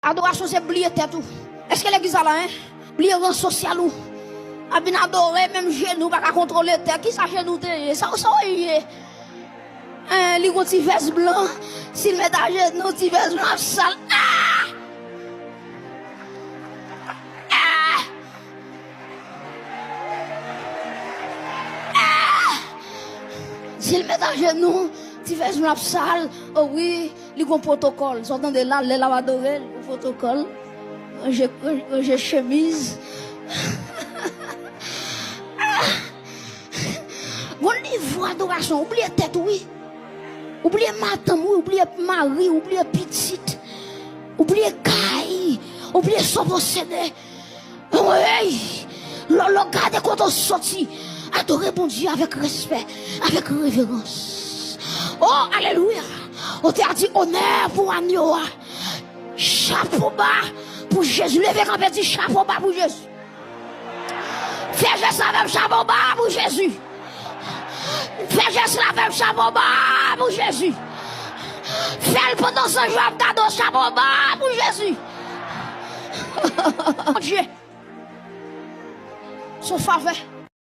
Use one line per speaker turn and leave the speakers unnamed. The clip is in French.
Adoration, c'est oublier tête. Est-ce que l'église a là, hein? Oublier rang social ou? A bien adoré, même genou, pas contrôler tête. Qui ça genou te? Ça, y est. Les gros petits vestes blancs. S'il met à genoux, petits vestes blancs, sale. S'il met à genoux, tu fais une sale, oh oui, il y a un protocole. Vous entendez là, les lavadores, le protocole. J'ai chemise. Bon niveau d'adoration, oubliez tête, oui. Oubliez matin, oui, oubliez mari, oubliez petite. Oubliez caille, oubliez son possédé. Oui, le garde quand on sortit. Adorez bon Dieu avec respect, avec révérence. Oh, alléluia. On t'a dit honneur pour agneau. Chapeau bas pour Jésus. Levez un petit chapeau bas pour Jésus. Fais geste la même chapeau bas pour Jésus. Fais geste la même chapeau bas pour Jésus. Fais pendant ce jour d'ado chapeau bas pour Jésus. Mon Dieu. Son faveur.